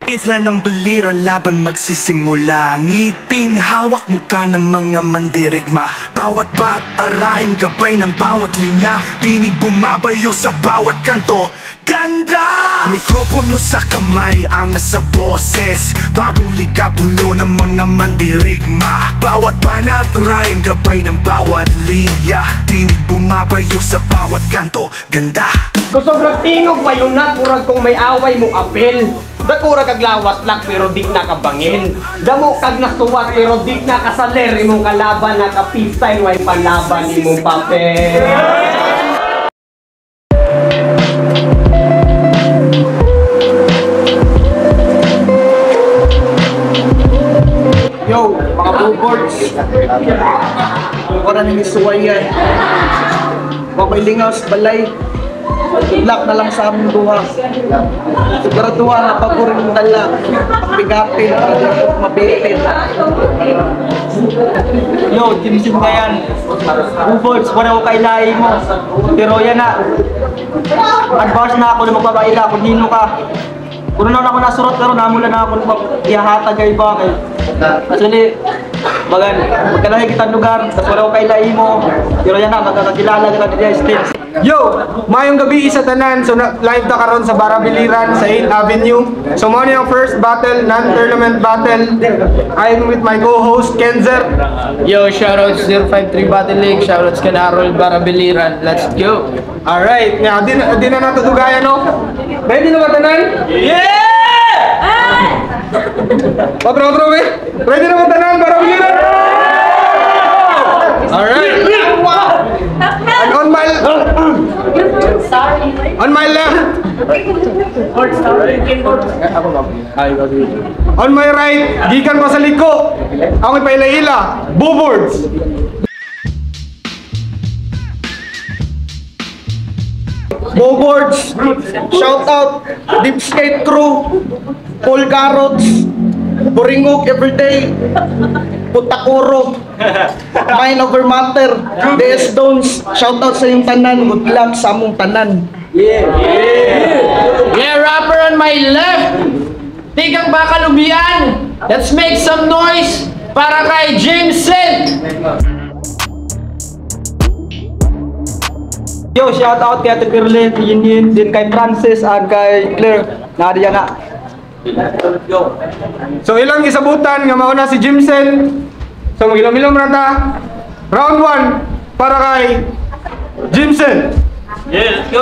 Isla ng baliro, laban magsisimula. Ngipin, hawak mukha ng mga mandirigma. Bawat patarain, gabay ng bawat linya. Tinig bumabayo sa bawat kanto. Ganda! Mikropono sa kamay, angas sa boses. Bagong ligapulo ng mga mandirigma. Bawat banat rhyme, gabay ng bawat linya. Tinig bumabayo sa bawat kanto. Ganda! Kung sobrang tingog, mayunat, murag kung may away mo apel. Dakura kag lawas lang pero di na kabangin. Damo kag nasuwat pero di na kasaler. Imong kalaban na ka-freestyle, way palaban imong papel. Yo, mga billboards. Ako na nimisuway yan. May lingaws, balay. Good luck na lang sa aming duha. Siguraduha na paboring dala. Pagpigapin, para mabitin. Yo, timisim na yan. Billboards, wala ko kailahin mo. Pero yan na. Advance na ako na magbabaila kung dino ka. Kung na ako nasurot pero namula na ako ihahatag ay bakit. Kasi magkalahi kitang lugar, tapos wala ko kailahin mo. Pero yan na, magkakakilala ka na stage. Yo! Mayong gabi sa tanan. So live na karon sa Barabiliran sa 8th Avenue. So mo yung first battle, non-tournament battle. I'm with my co-host Kenzer. Yo, shoutouts 053 Battle League, shoutouts kay Harold Barabiliran. Let's go! Alright, nga di na nato dugayan no. Ready na ba tanan? Yeah! Otro we. Ready na ba tanan Barabiliran? Alright. And on my left. On my right, gikan pa sa liko. Ako ipaila-ila, Billboards. Billboards, shout out, Deep Skate Crew, Paul Carrots, Boringog Everyday, Putakuro, Mind Over Matter, DS Stones, shout out sa yung tanan, good luck sa among tanan. Yeah, rapper on my left! Tigang Bakal Ubian! Let's make some noise para kay Jameson! Yo, shout out kay Ate Pirle, Yin din kay Francis, at kay Claire, nariyan na. So ilang isabutan nga mauna si Jimsen. So magilom-ilom na ta. Round 1 para kay Jimsen. Yeah, let's go!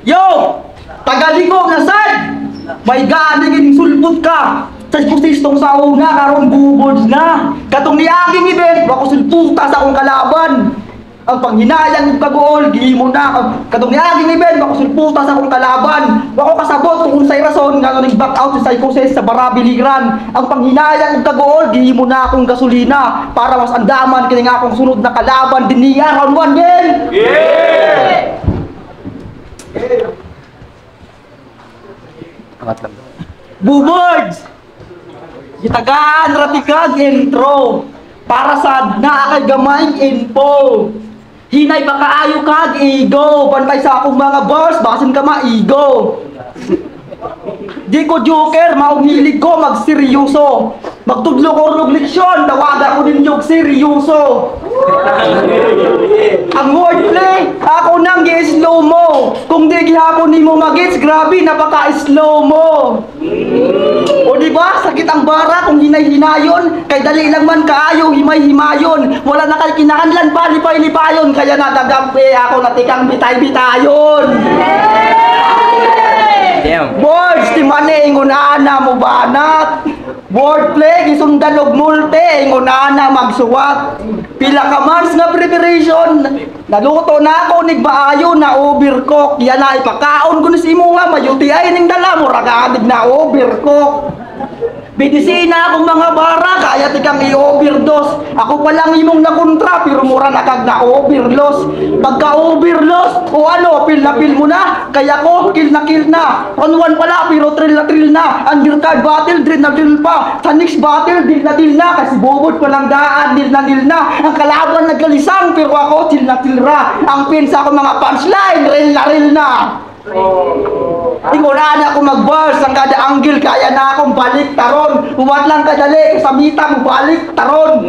Yo! Tagaligo na sad! May gani gining sulpot ka! Sa posistong sa una, karon Billboards na! Katong niaging event, wako sulputa sa akong kalaban! Ang panghinayang yung kagool, gihimo na. Katong niaging event, wako sulputa sa akong kalaban! Wako kasabot kung unsay rason nga ning back out sa psychosis sa Barabiliran. Ang panghinayang yung kagool, gihimo na akong gasolina para mas andaman kini nga akong sunod na kalaban dinhi round 1 game! Yeah! Billboards! Gitagaan ratikag intro para sa naakagamay info. Hinay ba kaayo kag ego? Bantay sa akong mga bars, basin ka maigo. Di ko joker, maunghilig ko magseryoso. Magtudlo ko og leksyon, tawagan ko din yung seryoso. Ang wordplay, ako nang gi-slow mo. Kung di gihapon nimo magits, grabe napaka-slow mo. O diba, sakit ang bara kung hinay-hinayon. Kay dali lang man kaayo, himay-himayon. Wala na kay kinahanglan pa, lipay-lipayon. Kaya nagagampi ako natikang bitay-bitayon. Boards, di mani, ingunana mo banat. Wordplay, gisundan og multe, ingunana magsuwat. Pila ka months nga preparation. Naluto na ako, nigmaayo na overcook. Yan na ipakaon ko na si imo nga, mayuti ay ning dala mo, ragadig na overcook. BTC na akong mga bara, kaya tikang i-overdose. Ako pa lang imong nakontra, pero mura na kag na-overloss. Pagka-overloss, o ano, pil na pil mo na. Kaya ko, kill na. On 1 pala, pero thrill na. Undercard battle, drill na drill pa. Sa next battle, deal na. Kasi bubod pa lang daan, deal na. Ang kalaban nagkalisang, pero ako, till na. Ang pin sa ako mga punchline, real na. Ingon na ako mag-bars ang kada angle kaya na akong balik taron. Huwag lang kadali sa mita mo balik taron.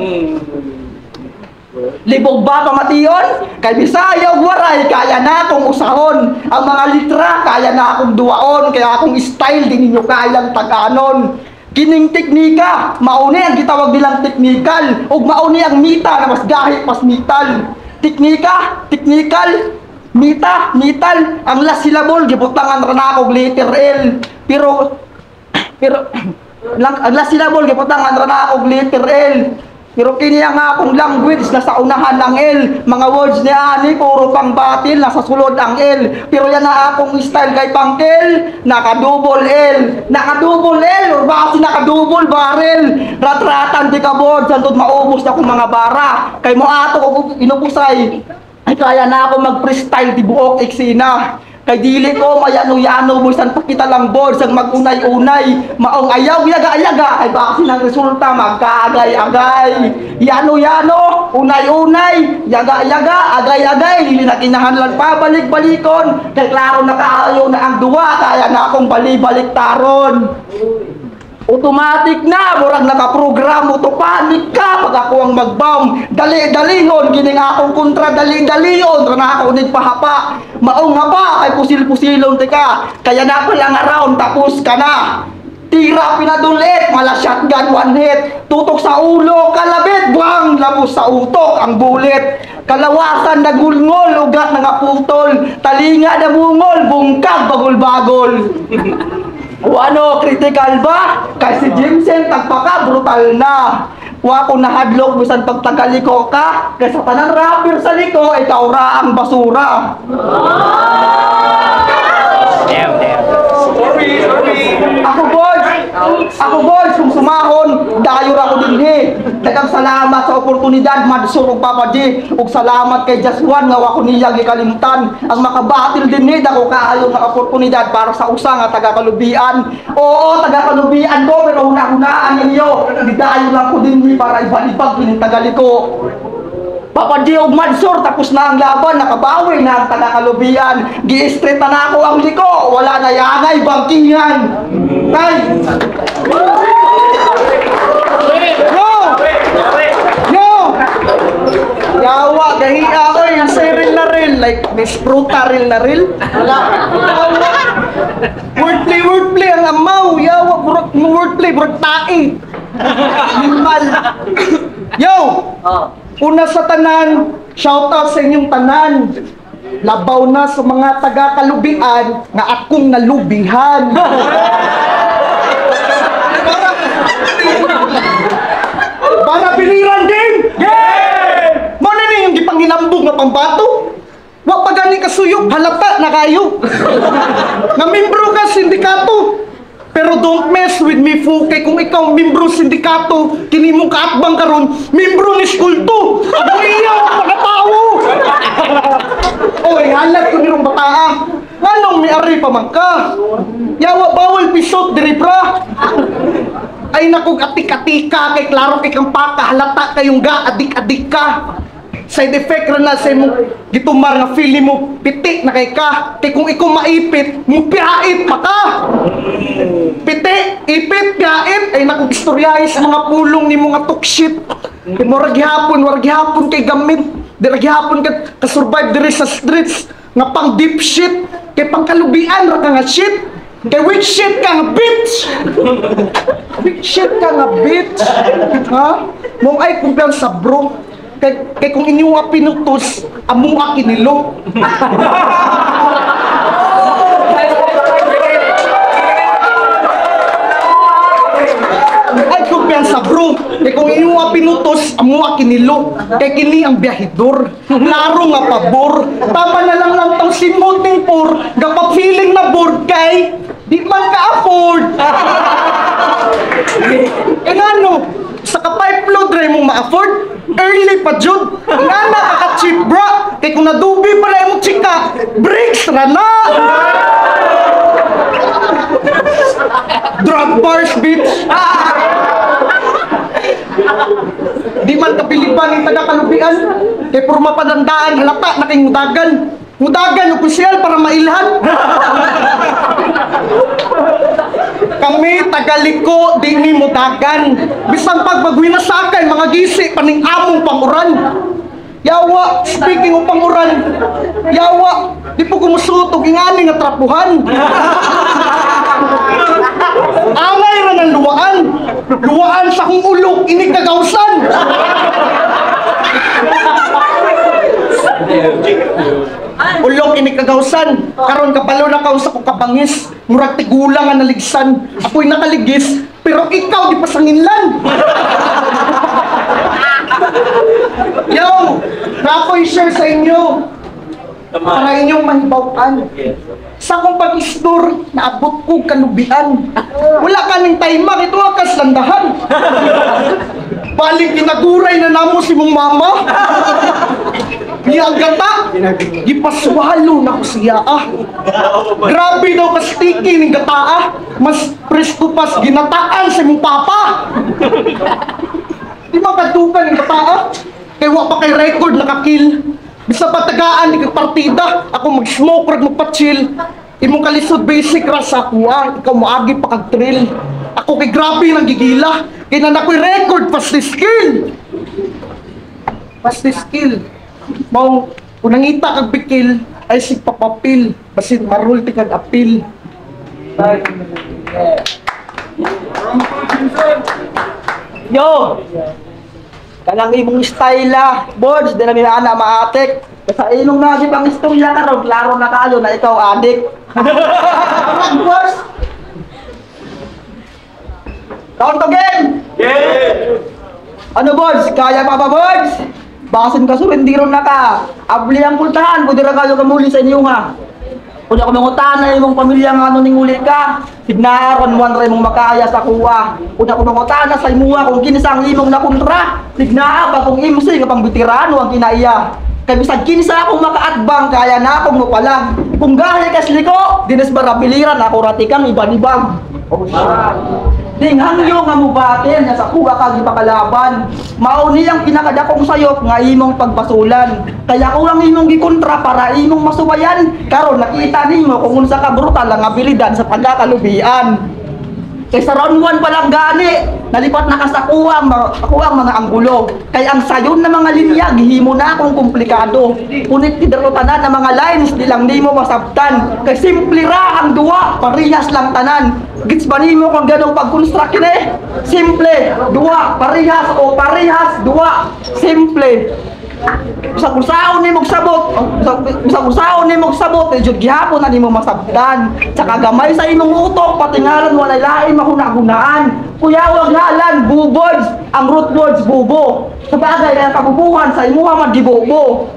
Libog ba pamation? Kay Bisaya ug waray kaya na akong usahon. Ang mga litra kaya na akong duwaon, kaya akong style di ninyo kayang taganon. Kining teknika, mauni ang gitawag nilang technical, ug mauni ang mita na mas gahi pas metal. Teknika, technical, mita, metal, ang last syllable gibutangan ra na og letter L. Pero ang last syllable gibutangan ra na og letter L. Pero kini ang akong language nasa unahan ang L. Mga words ni ani puro pang batil nasa sulod ang L. Pero yan na akong style kay pangkel, naka-double L. Naka-double L or baka naka-double barrel. Rat-ratan di ka board santod maubos na akong mga bara. Kay mo ato ko inubusay. Ay kaya na ako mag-freestyle di buok eksena. Kay dili ko mayano-yano bisan pa kita lang board sang magunay-unay. Maong ayaw yaga-yaga ay baka sinang resulta magkaagay-agay. Yano-yano, unay-unay, yaga-yaga, agay-agay, dili na kinahanglan pa balik-balikon. Kay klaro na kaayo na ang duwa kaya na akong bali-balik taron. Automatic na, murag nakaprogram, autopanic ka pag ako ang mag-bomb. Dali-dalihon, gining akong kontra dali-dalihon, na ako nagpahapa. Maong nga pa, kay pusil-pusilon tika. Kaya na lang around, tapos ka na. Tira pinadulit, mala shotgun, one hit. Tutok sa ulo, kalabit, buwang, labos sa utok, ang bulit. Kalawasan, nagulngol, ugat na nga putol. Talinga na bungol, bungkag, bagol-bagol. O ano, critical ba? Kasi Jimsen, tagpaka, brutal na. Wa ko nahadlok, bisan pagtagaliko ka. Kaya sa tanang rapper sa liko, ikaw ra ang basura. Ako boys, kung sumahon, dayo ra ko dinhi. Daghang salamat sa oportunidad, madsur og Papa G. Ug salamat kay Just One nga wa ko niya gikalimtan. Ang makabatil dinhi dako kaayo nga oportunidad para sa usa nga taga-Kalubian. Oo, taga-Kalubian ko pero hunahunaan ninyo. Gidayo lang ko dinhi para ibalibag kining tagaliko. Papa G og madsur tapos na ang laban, nakabawi na ang taga-Kalubian. Gi-straight na ako ang liko, wala na yangay bangkingan. Tay! Yo! Yawa, gahiya ko yung seril na ril, like Miss Fruta ril na ril. Wala. Wordplay ang amaw. Yawa, wordplay, burag tae. Limal. Yo! Una sa tanan, shoutout sa inyong tanan. Labaw na sa mga taga-Kalubian nga akong nalubihan. Para biliran din! Yeah! Mo na ni yung gipanghilambog nga pambato. Wa pa gani kasuyok, halata na kayo. Nga membro ka sindikato. Pero don't mess with me, Fuke. Kung ikaw membro sindikato, kini mong kaatbang karon, membro ni school to. Ako iyaw ang mga tao. Oy, halat ko nirong bataa. Anong may ari pa man ka? Yawa bawal pisot diri pra. Ay naku, atik-atika kay klaro kay kang paka, halata kayong ga adik-adik ka. Side effect ra na sa imong gitumar nga feeling mo pitik na kay ka. Kay kung ikaw maipit, mo piait pa ka. Pitik, ipit, piait, ay naku istoryahis mga pulong ni mga tukshit. Kay mo raghihapon kay gamit. Di raghihapon ka survive diri sa streets nga pang deep shit. Kay pang Kalubian ra ka nga shit. Kay weak shit ka nga bitch. Weak shit ka nga bitch. Ha? Mong ay kumpiyansa bro. Kay kung inyo nga pinutos, amo nga kinilo. Ay kumpiyansa bro. Kay kung inyo nga pinutos, amo nga kinilo. Kay kini ang biyahidor. Klaro nga pabor. Tama na lang tang simuting por. Gapag feeling na bored kay di man ka-afford. Kaya ano? Sa ka-pipe load rin mong ma-afford, early pa jud. Nga nakaka-cheap bra. Kaya kung nadubi pa rin mong chika, breaks ra na. Drug bars, bitch. Di man kapilipan yung taga-Kalubian. Kaya puro mapadandaan, halata na kayong mudagan. Mudagan, opisyal para mailhan. Pagaliko, di ni mutakan. Bisan pagpagwinasakay, mga gisi, paning among panguran. Yawa, speaking of panguran, yawa, di po kumusutog ingani nga trapuhan. Angay ra ng luwaan. Luwaan sa kong ulok, inig kagawsan. Ulok inig kagawsan. Karon kapalo na kaw sa kong kabangis. Murag tigulang nga naligsan. Ako'y nakaligis, pero ikaw di pasanginlan. Yo, ako'y share sa inyo para inyong mahibawaan. Sa kong pag-istor, naabot ko kanubian. Wala ka ning taymak, ito ang kaslandahan. Balik ginaguray na namo si mong mama. Ang gata, gipaswalo na ko siya Grabe daw ka sticky ng gata Mas presto pas ginataan sa mong papa. Di makadukan ng gata Kaya wa pa kay record nakakill. Bisa patagaan di kay partida. Ako mag-smoke rag magpa-chill. Imong kalisod basic ra sa kuha. Ikaw moagi pa kag-thrill. Ako kay grabe nang gigila. Kaya na ako'y record pasti skill. Pasti skill. Mao kung nangita kag bikil ay sig papapil. Basin marulti kag apil. Yo! Kanang imong style boards, di na ana maatik. Sa inong nasi pang istorya karon, klaro na kayo na ikaw adik. Boards! Count again! Yeah! Ano boards? Kaya pa ba boards? Bakasin ka surindiron na ka. Abli ang pultahan, pwede ra kayo kamuli sa inyo ha. Kung ako mangutan na imong pamilya nga ano ning uli ka, signaron one ray mong makaya sa kuha. Kung ako mangutan na sa imuha kung kinsa ang imong nakontra, signaa ba kung imsi nga pang veterano ang kinaiya. Kay bisag kinsa akong makaatbang kaya na akong nupalang. Kung gahi kas liko, dinas barabiliran ako ratikang iban-ibang. Oh, ding hangyo nga mubaten nga sa kuha kag ipakalaban. Mao ni ang pinakadakong sayop nga imong pagbasulan. Kaya ko lang imong gikontra para imong masubayan. Karon nakita nimo kung unsa ka brutal ang abilidad sa pagkakalubian. Kay sa round 1 pa lang gani, nalipat na ka sa kuha ang mga anggulo. Kay ang sayon na mga linya gihimo na akong komplikado. Punit tidarotanan na mga lines di lang nimo masabtan. Kay simple ra ang duwa, parehas lang tanan. Gits ba nimo kung ganong pag-construct kini? Simple, duwa, parehas o parehas, duwa, simple. Bisag usaon nimo sabot, bisag usaon nimo sabot, jud gihapon na nimo masabtan. Saka gamay sa imong utok, patingalan walay lain mahuna-hunaan. Kuya wag halan, bubods, ang root words bubo. Sa bagay na kabubuhan sa imuha man gibobo.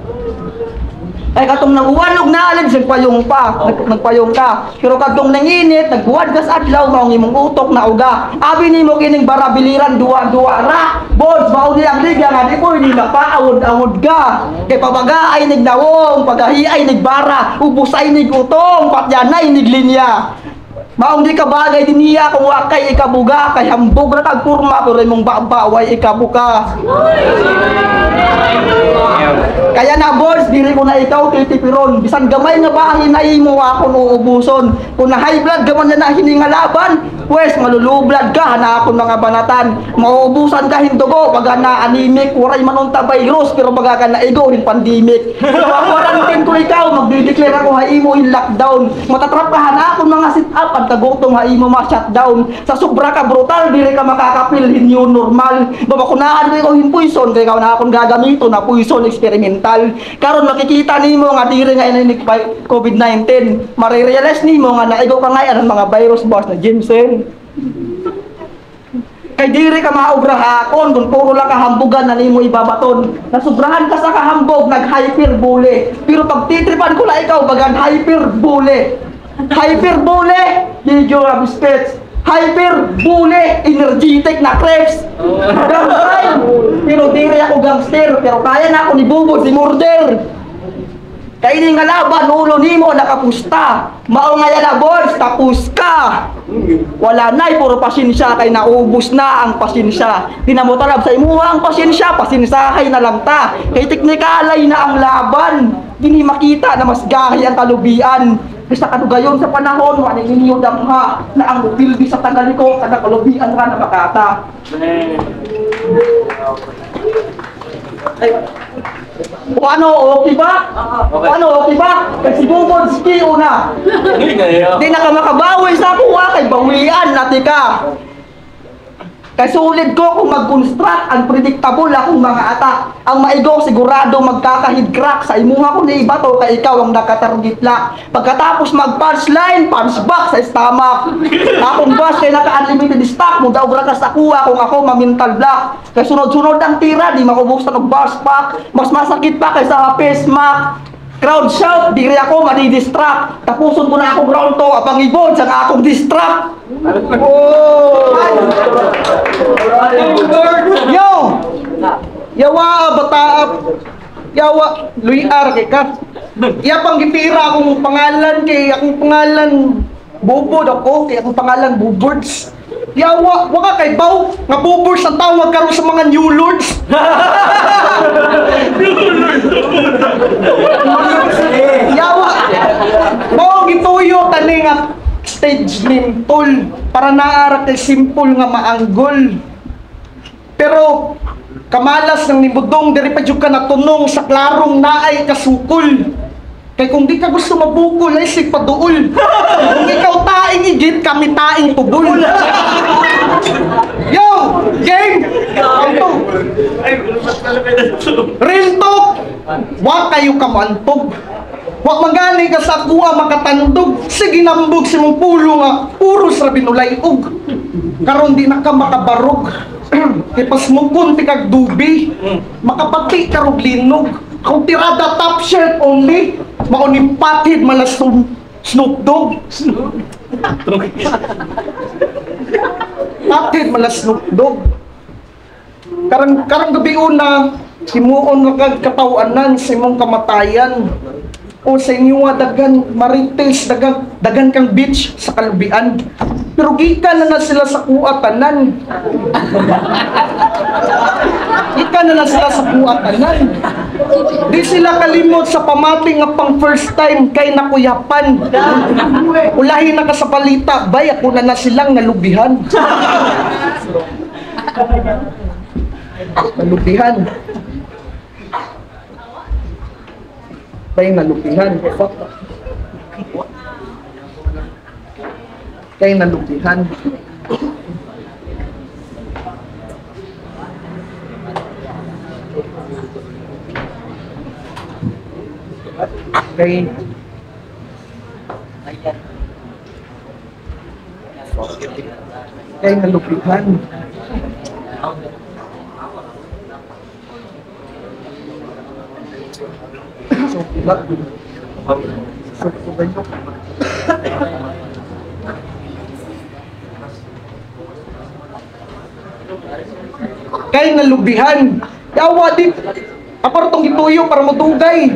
Ay katong naguwanog na alim sing payong pa, nagpayong ka. Pero katong nanginit, nagbuwad ka sa adlaw mao imong utok na uga. Abi nimo kining barabiliran duwa-duwa ra. Bods mao ni ang liga nga di ko ni napaawod-awod ka. Kay pabaga ay nigdawong, pagahi ay nigbara, ubos ay nigutong, patyan ay niglinya. Maong di ka bagay din niya kung wakay ikabuga, kay hambog ra kag kurma pero imong babaway ikabuka. Kaya na boss, dili ko na ikaw titipiron. Bisan gamay nga bahin na imo ako uubuson. Kung na high blood gaman na hiningalaban, pues malulublad ka na akong mga banatan. Mauubusan ka hindugo, pag na anemic, waray manunta virus, pero pag ka na ego in pandemic. Quarantine ko ikaw, magdideclare ako ha imo in lockdown. Matatrap ka na akong mga sit-up at kagutong ha imo ma-shutdown. Sa sobra ka brutal, dili ka makakapil new normal. Babakunahan ko ikaw in poison, kaya ikaw na akong gagamito na poison experimental. Karon makikita nimo nga diri nga ininik COVID-19. Marirealize nimo nga naigo ka nga ang mga virus boss na Jensen. Kay diri ka maobra hakon kung puro lang kahambugan na nimo ibabaton. Nasubrahan ka sa kahambog, nag-hyperbole. Pero pag titripan ko na ikaw bagan hyperbole. Hyperbole, video of sketch. Hyperbole, energetic na crepes. Gangster. Pero diri ako gangster, pero kaya na ako ni Bubod, si Murder. Kaya hindi nga laban, ulo nimo nakapusta. Mao nga yan na boys, tapos ka. Wala na'y puro pasensya, kay naubos na ang pasensya. Di na mo tarab sa imuha ang pasensya, pasensyahay na lang ta. Kay teknikalay na ang laban. Dini makita na mas gahi ang kalubian. Bisa kadugayon sa panahon, wala ninyo damha na ang mobilbi sa Tagaliko, kada kalubian ka na Makata. O ano, okay ba? Ano, okay ba? Kasi bubod, ski una. Di na ka makabawi sa kuha, kay bawian natin ka. Kay sulit ko kung mag-construct, unpredictable akong mga ata. Ang maigo sigurado magkakahid crack sa imuha ko ni iba to kay ikaw ang nakatarget la. Pagkatapos mag-punch line, punch back sa stomach. Akong boss kay naka-unlimited stock mo daw ka sa kuha kung ako ma-mental block. Kay sunod-sunod ang tira, di makubuksan og boss pack. Mas masakit pa kaysa face mask. Crowd shout, di rin ako madidistract. Tapuson ko na akong round to, apang ibon sa akong distract. Oh! Yo! Yawa, bataap. Yawa, luyar kay ka. Iya pang gipira akong pangalan kay akong pangalan Bubod ako, kay akong pangalan Bubods. Yawa, waka kay Baw, nga Bubods ang tawag karon sa mga new lords. Yawa, mo gituyo tani nga stage name tol para naara kay simple nga maanggol. Pero kamalas ng nibudong diri pa jud ka natunong sa klarong naay kasukol. Kay kung di ka gusto mabukol ay sig paduol. Kung ikaw taing igit, kami taing tubol. Yo! Game! Ito! Real talk! Wa kayo kamantog. Wa magaling ka sa kuha makatandog. Sige nambog si mong pulo nga, puros ra binulayog. Karon di na ka makabarog. Kay pasmukon ti kag dubi. Makapati karog linog. Kung tirada top shirt only, mauni patid malas Snoop Dogg. Patid malas Snoop Dogg. Karang gabi una, himuon nga katawanan sa imong kamatayan. O sa inyo nga dagan marites, dagan kang beach sa kalubian. Pero gikan na sila sa kuatanan. Gikan na sila sa kuatanan. Di sila kalimot sa pamating nga pang first time kay nakuyapan. Ulahin na ka sa palita, bay ako na silang nalubihan. Nalubihan. Bay nalubihan. Kay nalubihan. Kay nalubihan. So, diba? So, diba? Kay nalubihan. Yawa di apartong gituyo para matugay.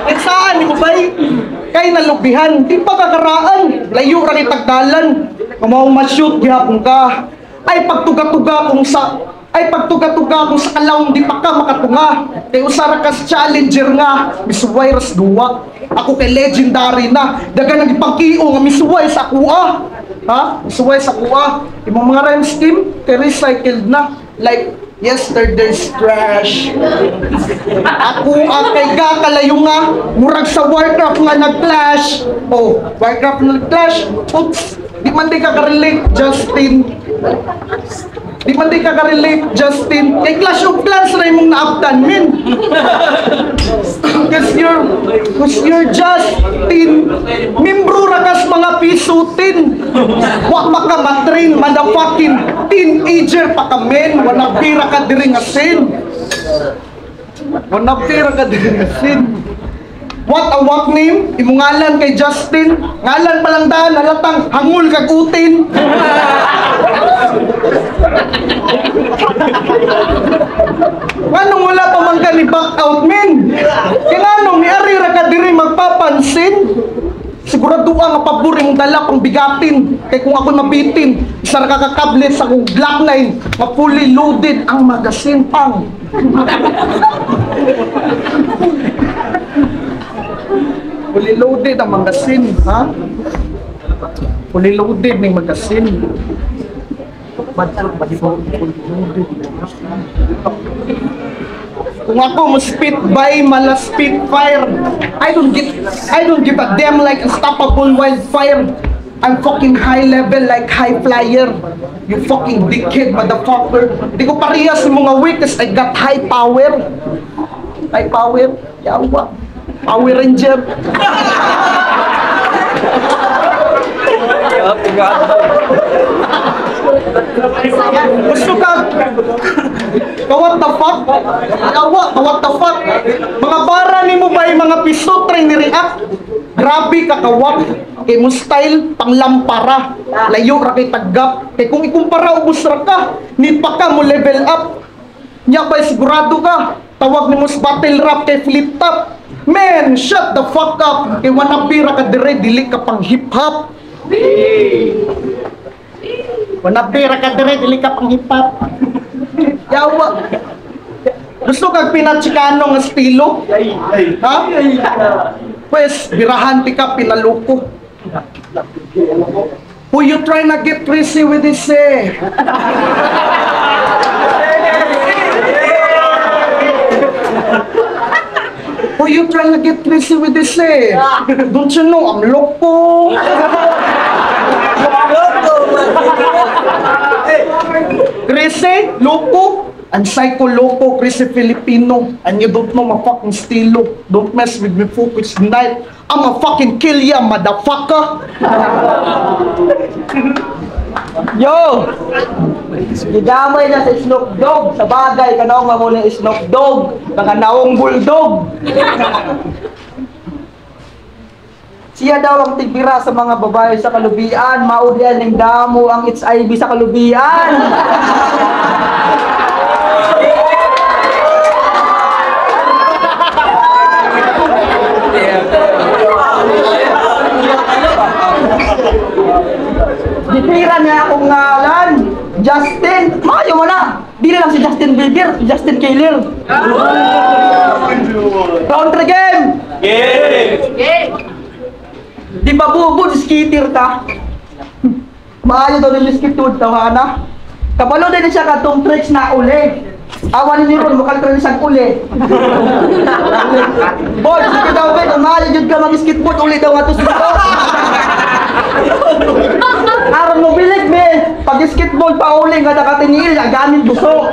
Ay saan ni mo bay? Kay nalubihan, di pa kakaraan. Layo ra kay tagdalan. Kamao ma-shoot gihapon ka. Ay pagtuga-tuga kung sa kalawng di pa ka makatunga. Kay usara ka challenger nga, Miss Virus duwa. Ako kay legendary na. Dagan nang ipangkiyo nga Miss Virus sa kuha. Ha? Miss Virus sa kuha. Imong mga rhyme scheme kay recycled na. Like yesterday's trash. Ako ang kay kakalayo nga murag sa Warcraft nga nag-clash. Oh, Warcraft nga nag-clash. Oops, di man di ka ka-relate, Justin. Di man di ka ka-relate, Justin. Kay Clash of Clans na imong naabdan, men. Cause you're Justin. Membro rakas mga pisutin. Wa makamatrin, motherfucking teenager pa ka, men. Wanapira ka diri nga sin. Wanapira ka diri nga sin. What a walk name? Imong ngalan kay Justin. Ngalan pa lang daan, halatang hangul kag utin. Anong wala pa man ka ni back out, men? Kinanong ni Ari ra ka diri magpapansin? Sigurado ang pabor imong dala pang bigatin. Kay kung ako mabitin, isa ra ka kakablet sa kong Glock 9, ma-fully loaded ang magazine pang. Fully loaded ang magasin, ha? Fully loaded ng magasin. Kung ako mo spit by mala spitfire, I don't give a damn like unstoppable wildfire. I'm fucking high level like high flyer. You fucking dickhead motherfucker. Di ko parehas yung mga weakness. I got high power. High power. Yawa. Power Ranger. Gusto ka? What the fuck? Yawa, what the fuck? Mga bara ni mo ba yung mga piso try ni react? Grabe ka kawak. Kay mo style panglampara. Layo ra kay taggap. Kay kung ikumpara ubos ra ka, ni pa ka mo level up. Nya ba sigurado ka? Tawag ni mo sa battle rap kay flip top. Man, shut the fuck up. Kay wannabe ra ka dire dili ka pang hip hop. Wannabe ra ka dire dili ka pang hip hop. Yawa. Gusto kag pinachikano nga estilo? Ha? Pues, birahan ti ka pinaluko. Who you trying to get crazy with this eh? Who you trying to get crazy with this eh? Don't you know I'm loco? Crazy? Loco? And psycho loco, crazy Filipino. And you don't know my fucking stilo. Don't mess with me focus tonight. I'm a fucking kill ya, motherfucker. Yo! Gigamay na sa Snoop Dogg. Sa bagay, kanaong mamuna Snoop Dogg. Kanaong Bulldog. Siya daw ang tigbira sa mga babae sa kalubian. Maudyan ng damo ang HIV sa kalubian. Ditira niya akong ngalan. Justin. Mayo mo na. Di na lang si Justin Bieber. Justin Kailer. Counter game. Game. Di ba bubod, skitter ka? Maayo daw ng skitod daw, hana? Kabalo din siya katong tricks na uli. Awan ni Ron, makalitra ni siyang uli. Boy, sige daw kayo, maayo dyan ka mag-skitboard, uli daw nga to sila. Aron mo bilig, me. Pag-skitboard pa uli, nga nakatiniil, gamit buso.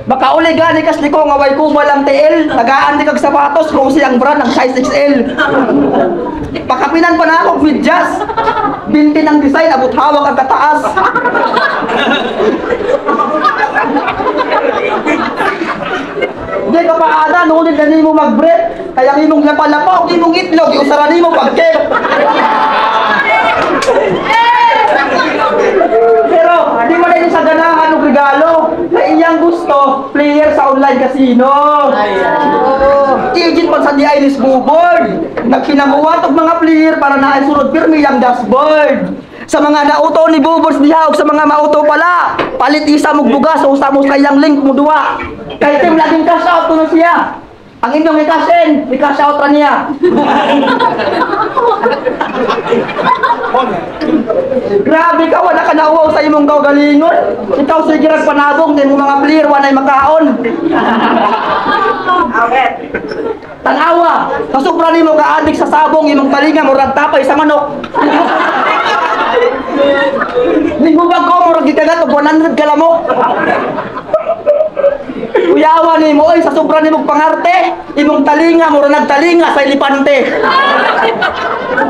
Baka uli gani kas liko nga way ko walang TL, tagaan di kag sapatos kung siyang brand ng size XL. Pakapinan pa na ako with jazz. Binti ng design abot hawak ang kataas. Di ka pa ada ngunit na mo mag-breath. Kaya imong lapalapaw, imong itlog, iusara nimo pagkep. Pero di mo na sa ganahan og regalo. Na iyang gusto, player sa online casino. Agent pa sa di Iris Bubord. Nagpinamuwat og mga player para naisunod pirmi ang dashboard. Sa mga nauto ni Bubord diha og sa mga mauto pala, palit isa mog bugas o usa mo sa iyang link mo duwa. Kay team laging cash out to na siya. Ang inyong i-cash in, i-cash out ra niya. Grabe ka, wala ka nauwaw sa imong kaugalingon. Ikaw sige rag panabong din mo mga player wanay makaon. Tanawa, kasupra nimo ka adik sa sabong imong talinga mo rag tapay sa manok. Linggo ba ko mo rag gikagat og 100 ka lamok. Uyawa ni mo, oy, sa sobra ni mong pangarte, imong talinga, mura nagtalinga sa elipante.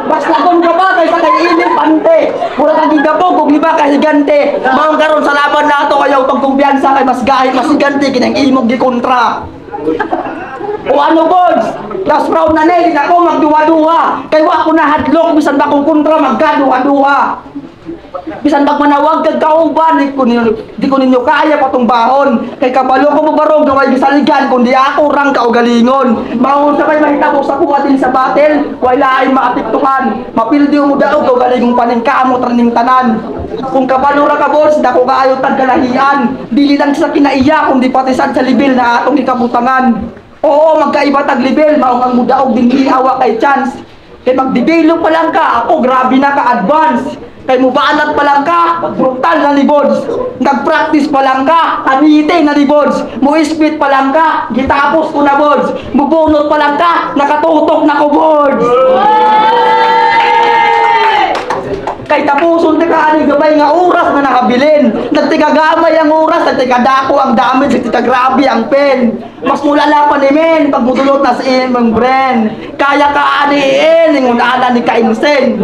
Basta kung ka ba, kaysa kay elipante, mura kang gigabog, kung iba kay higante. Maong karon sa laban na ito, kayaw pagkumbiyansa kay mas gahay, mas higante, kinang imong gikontra. O ano, boys? Last round na nilin ako, magduwa-duwa. Kaya wa ko na hadlok, bisan ba kong kontra, magkaduwa-duwa. Bisan bag manawag kag kauban di ko ninyo kaya patong bahon kay kabalo ko mo barog gaway gisaligan kundi ako rang kaugalingon mao sa kay mahitabo sa kuwatin sa battle wala ay maatiptukan mapildi mo daog kaugalingong paningka mo traning tanan kung kabalo ra ka boss dako kaayo tag kalahian dili lang sa kinaiya kundi pati sad sa libil na atong gikabutangan Oo, magkaiba tag level, mao ang mudaog din hiawa kay chance. Kay mag-develop pa lang ka, ako grabe na ka advance. Kay mubanat pa lang ka, brutal na ni Bods. Nag-practice pa lang ka, anite na ni Bods. Mu-spit pa lang ka, gitapos ko na Bods. Mubunot pa lang ka, nakatutok na ko Bods. Kay tapuson ti kaani gabay nga oras na nakabilin. Nagtigagamay ang oras, nagtigadako ang damage, nagtigagrabe ang pen. Mas mulala pa ni men pag mudulot na sa imong brain. Kaya kaaniin ning unana ni kainsen.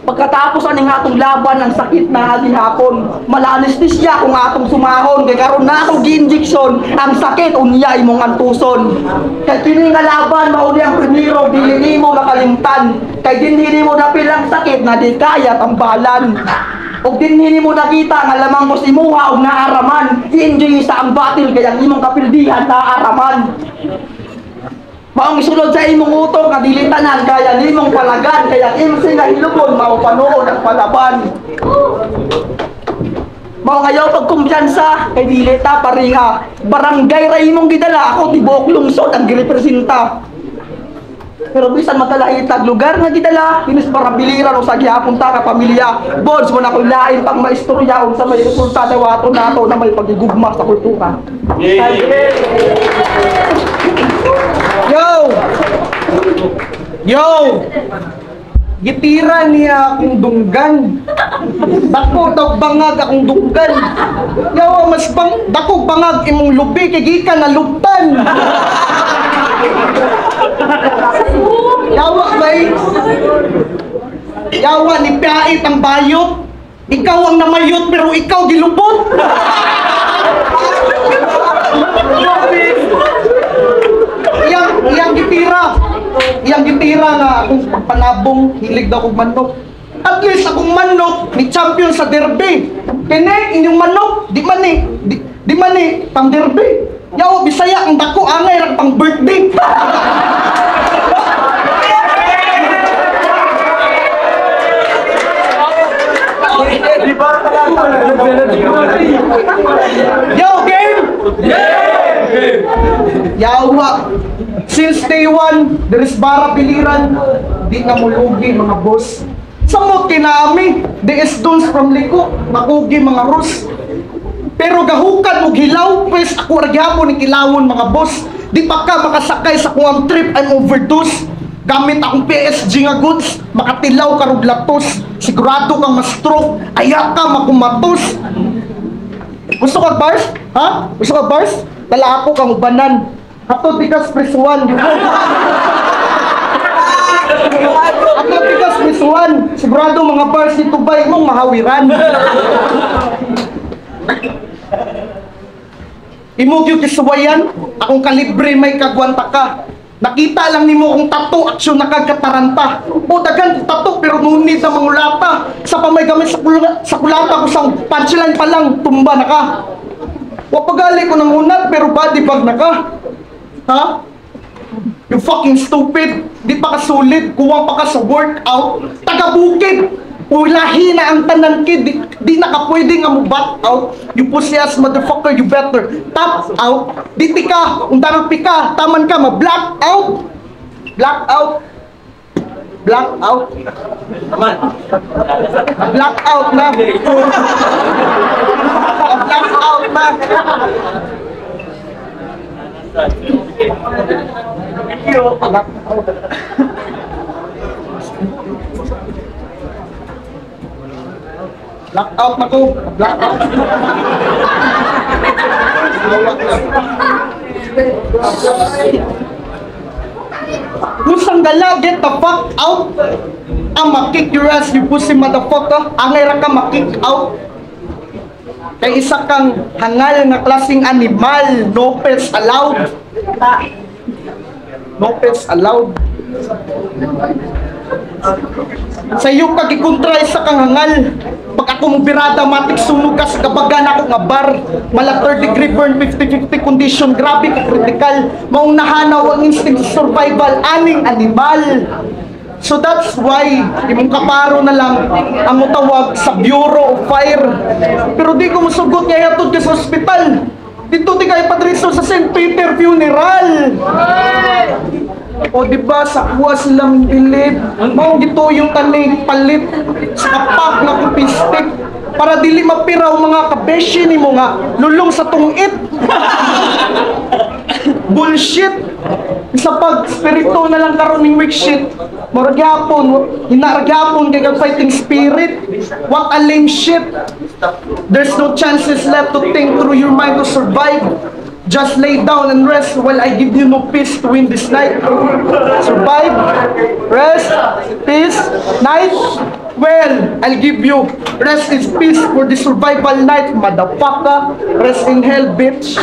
Pagkatapos aning atong laban ng sakit na gihapon, mala-anesthesia kung atong sumahon kay karon na atong gi-injection ang sakit unya imong antuson. Kay kini nga laban mao ni ang primero dili nimo makalimtan. Kay dinhi nimo napilang sakit na di kaya tambalan. Og dinhi nimo nakita nga lamang mo simuha og naaraman. I-enjoy sa ang battle kay ang imong kapildihan naaraman. Maong isulod sa imong utok nga dili tanan kaya nimong palagan kaya imong nga hilubon mao panood ang palaban. Mao ngayon pagkumpiyansa kay dili ta pariha. Barangay ra imong gidala ako tibuok lungsod ang girepresenta. Pero bisan matalahitag lugar nga gidala kinis para biliran o sa gihapon ta ka pamilya. Bods mo na kung lain pang maistorya sa may resulta dawaton nato na may pagigugma sa kultura. Yo! Yo! Gitira niya akong dunggan. Dako daw bangag akong dunggan. Yawa mas dako bangag imong lubi kay gikan na luptan. Yawa bay. Yawa ni pait ang bayot. Ikaw ang namayot pero ikaw gilubot. Iyang gitira nga akong pagpanabong hilig daw kong manok. At least akong manok ni champion sa derby. Kene inyong manok di mani pang derby. Yaw Bisaya ang dako angay ra pang birthday. Yo game. Yawa. Since day one, there is bara biliran, di na mulugi mga boss. Samot kinami, there is duns from liko, makugi mga rus. Pero gahukan mo gilaw, pues ako ragyamo ni kilawon mga boss. Di pa ka makasakay sa kuwang trip and overdose. Gamit akong PSG nga goods, makatilaw ka ruglatos. Sigurado kang ma-stroke, ayak ka makumatos. Gusto ka bars? Ha? Gusto ka bars? Dala ako kang ubanan. Ato tikas prisuan. Ato tikas prisuan. Sigurado mga bars ni Tubay mong mahawiran. Imugyo kisuwayan, akong kalibre may kagwanta ka. Nakita lang nimo kung tato, aksyon na kagkataranta. O dagan tato pero nunit na mangulata. Sa pamay gamit sa kulata ko sang punchline pa lang, tumba na ka. Wapagali ko ng unat pero body bag na ka. Ha? You fucking stupid. Di pa ka solid. Kuwang pa ka sa workout. Taga-bukid. Ulahi na ang tanan kid. Di na ka pwede nga mo back out. You pussy ass motherfucker. You better tap out. Di ka. Undarang pika. Taman ka. Ma-black out. Black out. Black out. Taman. Black out na. Black out na. Black out na ko. Black out. Lusang gala, get the fuck out. I'ma kick your ass, you pussy motherfucker. Angay ra ka ma-kick out. Kay isa kang hangal na klaseng animal. No pets allowed. No pets allowed. Sa iyo ka gikontra isa kang hangal. Pag ako mong birada, matik sunog ka sa kabagan ako nga bar. Mala 3rd degree burn, 50-50 condition, grabe ka critical. Maong nahanaw ang instinct sa survival, aning animal. So that's why, imong kaparo na lang ang mutawag sa Bureau of Fire. Pero di ko masugot nga yatod ka sa ospital. Dito di kayo padriso sa St. Peter Funeral. O di ba sa kuha silang bilid, mao gito yung tanig palit sa kapak na kupistik para dili mapiraw mga kabeshi nimo nga lulong sa tungit. Bullshit. Sa pag spirito na lang karon ning weak shit. Maragyapon, hinaragyapon kay kag fighting spirit. What a lame shit. There's no chances left to think through your mind to survive. Just lay down and rest while I give you no peace to win this night. Survive, rest, peace, night. Well, I'll give you rest is peace for the survival night, motherfucker. Rest in hell, bitch.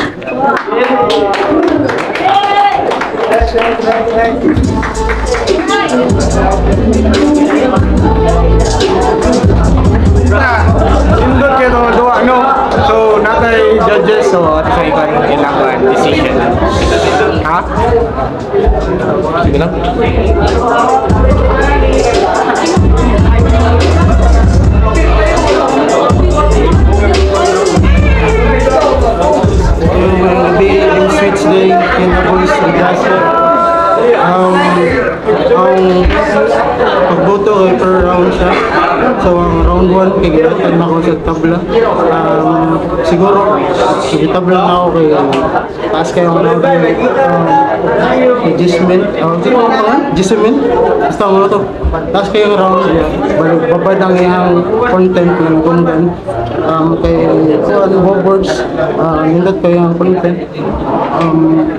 Indot kayo mga duwa, no? So, natay judges, so ato sa ikan kailangan decision. Ha? Sige lang. Yung switch day, yung voice ng gasa. Ang pagboto ay per round siya. So, ang round 1, kay ginatan ako sa tabla. Siguro, tabla na ako kay taas kayo ang round kay Gismin. Gismin? Basta mo na to. Taas kayo ang round. Babad ang iyang content ng content. Kay boards, nindot kayo ang content.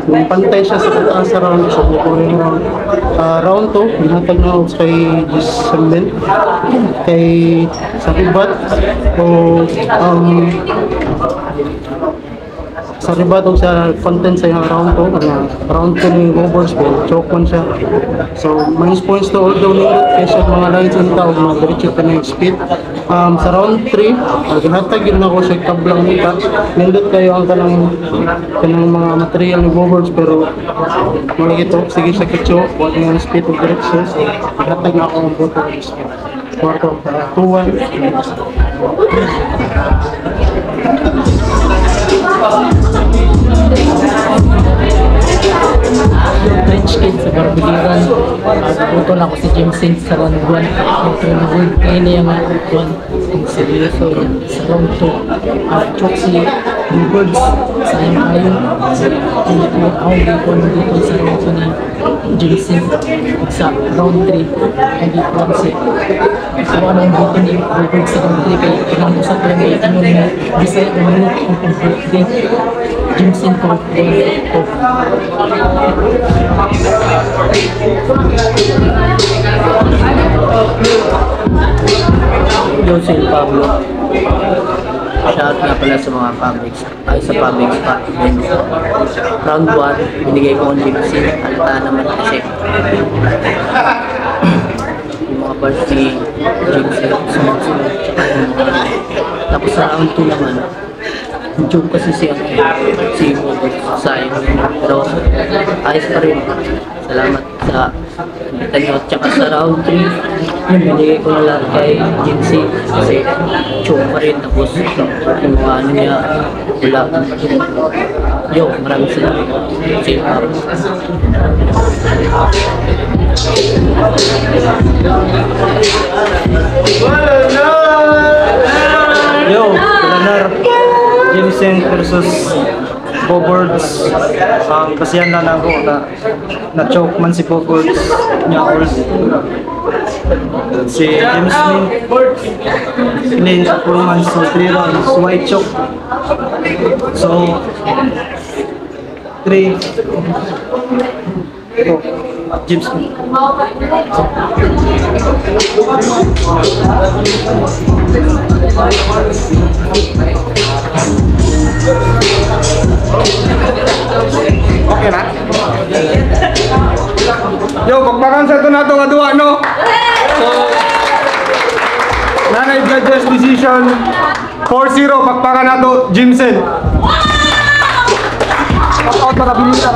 Yung pantay siya sa pataas sa round. So, bukurin round. Round 2, ginatag na ako kay Gismin. Kay Sakibat o sa ribat o sa content sa yung round 2 round 2 ni Gobours ko choke man siya, so minus points to all daw nindot kaysa mga lines ang tao mga diretso ka na yung speed. Sa round 3 ginatag yun ako sa tablang nita nindot kayo ang kanang mga material ni Gobours pero mga ito sige sa kitso huwag nga speed o diretso, so ginatag na ako ang boto ng speed. Kwarto, 2-1. Rich kid sa Barbiliran. Putol ako si James Saint sa round 1. Ito na word kayo na yung round 1. Ang seryoso yan. Sa round 2. Choke si Birds. Sayang kayo. Ako dito dito sa round 2 ni James Saint. Sa round 3. Ang dito ako si ano ang dito ni Birds sa round 3. Kaya pinangusap lang kayo ano na decide na minute kung pag-birthday. James Saint ko. Josel Pablo. Shout nga pala sa mga publics ay sa publics pa. Round 1, binigay ko ang Jimsin. Halata naman kasi yung mga bars ni Jimsin sumunod. Tapos sa round 2 naman joke kasi si Robert sayang pero ayos pa rin. Salamat sa bitan nyo. Tsaka sa round 3 yun binigay ko na lang kay Jinsi kasi joke pa rin. Tapos yung mga ano niya wala. Yo, maraming salamat. Safe up. Yo, Lanar. Jimsen versus Bobords. Kasiyan na lang ko na choke man si Bobords niya all. Si James Lane sa performance so 3 rounds white choke. So 3 James okay na? Yo, pagpakan sa ito na ito nga duwa, no? So, nanay judges decision 4-0, pagpakan na ito, Jimsen. Out na nabilisan.